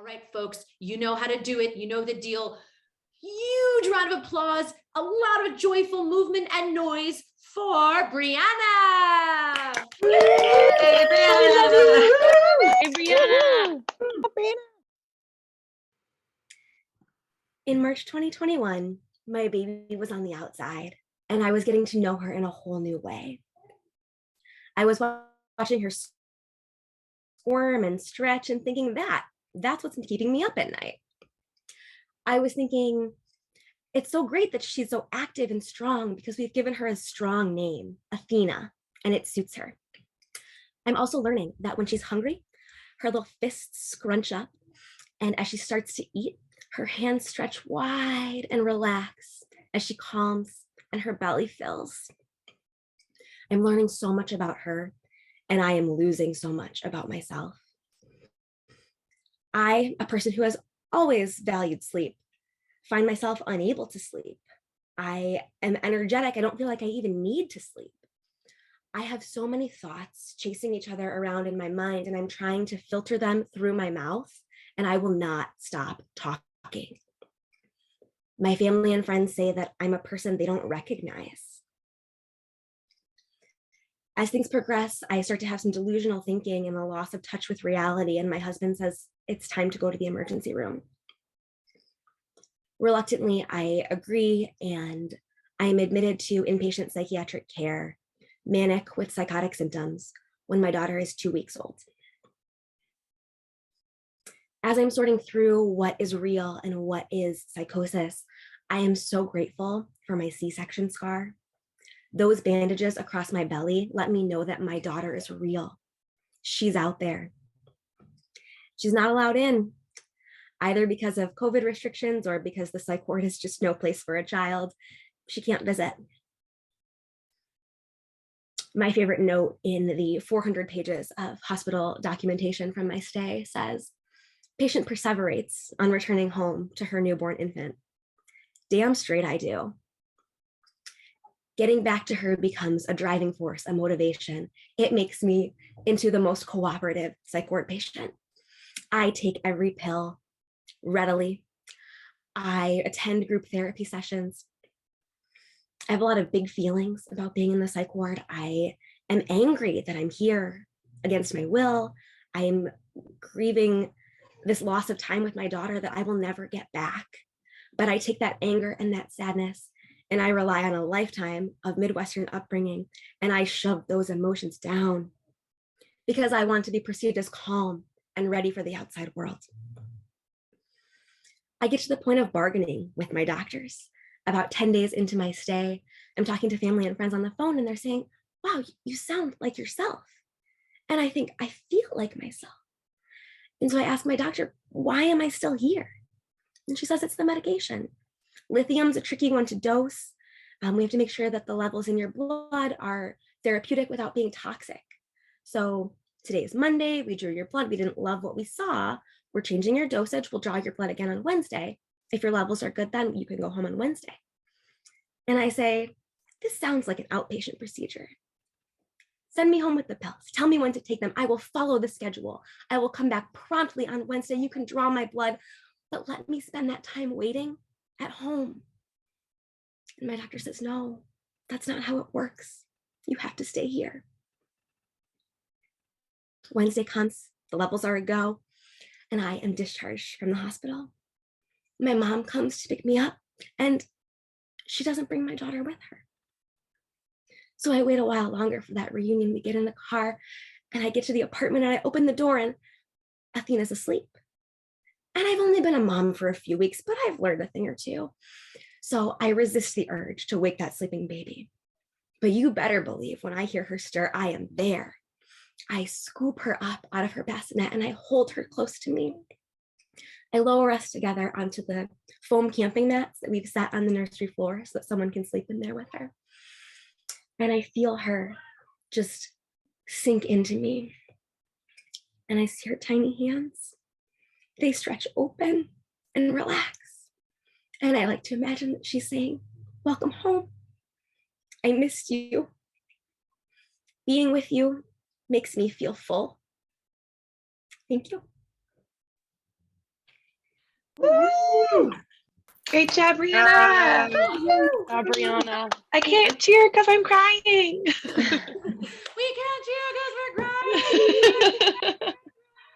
All right, folks, you know how to do it. You know the deal. Huge round of applause, a lot of joyful movement and noise for Breanna. Hey, Breanna. Hey, Breanna. In March 2021, my baby was on the outside, and I was getting to know her in a whole new way. I was watching her squirm and stretch and thinking that's what's keeping me up at night. I was thinking, it's so great that she's so active and strong because we've given her a strong name, Athena, and it suits her. I'm also learning that when she's hungry, her little fists scrunch up, and as she starts to eat, her hands stretch wide and relax as she calms and her belly fills. I'm learning so much about her, and I am losing so much about myself. I, a person who has always valued sleep, find myself unable to sleep. I am energetic. I don't feel like I even need to sleep. I have so many thoughts chasing each other around in my mind, and I'm trying to filter them through my mouth, and I will not stop talking. My family and friends say that I'm a person they don't recognize. As things progress, I start to have some delusional thinking and a loss of touch with reality, and my husband says it's time to go to the emergency room. Reluctantly, I agree, and I am admitted to inpatient psychiatric care, manic with psychotic symptoms, when my daughter is 2 weeks old. As I'm sorting through what is real and what is psychosis, I am so grateful for my C-section scar. Those bandages across my belly let me know that my daughter is real. She's out there. She's not allowed in, either because of COVID restrictions or because the psych ward is just no place for a child. She can't visit. My favorite note in the 400 pages of hospital documentation from my stay says, patient perseverates on returning home to her newborn infant. Damn straight I do. Getting back to her becomes a driving force, a motivation. It makes me into the most cooperative psych ward patient. I take every pill readily. I attend group therapy sessions. I have a lot of big feelings about being in the psych ward. I am angry that I'm here against my will. I am grieving this loss of time with my daughter that I will never get back. But I take that anger and that sadness, and I rely on a lifetime of Midwestern upbringing, and I shove those emotions down because I want to be perceived as calm and ready for the outside world. I get to the point of bargaining with my doctors. About 10 days into my stay, I'm talking to family and friends on the phone, and they're saying, wow, you sound like yourself. And I think, I feel like myself. And so I ask my doctor, why am I still here? And she says, it's the medication. Lithium's a tricky one to dose. We have to make sure that the levels in your blood are therapeutic without being toxic. So today is Monday, we drew your blood, we didn't love what we saw. We're changing your dosage, we'll draw your blood again on Wednesday. If your levels are good, then you can go home on Wednesday. And I say, this sounds like an outpatient procedure. Send me home with the pills. Tell me when to take them. I will follow the schedule. I will come back promptly on Wednesday. You can draw my blood, but let me spend that time waiting at home. And my doctor says, no, that's not how it works. You have to stay here. Wednesday comes, the levels are a go, and I am discharged from the hospital. My mom comes to pick me up, and she doesn't bring my daughter with her. So I wait a while longer for that reunion. We get in the car, and I get to the apartment, and I open the door, and Athena's asleep. And I've only been a mom for a few weeks, but I've learned a thing or two. So I resist the urge to wake that sleeping baby. But you better believe when I hear her stir, I am there. I scoop her up out of her bassinet, and I hold her close to me. I lower us together onto the foam camping mats that we've set on the nursery floor so that someone can sleep in there with her. And I feel her just sink into me. And I see her tiny hands. They stretch open and relax. And I like to imagine that she's saying, welcome home. I missed you. Being with you makes me feel full. Thank you. Great job, Brianna. Brianna. I can't cheer because I'm crying.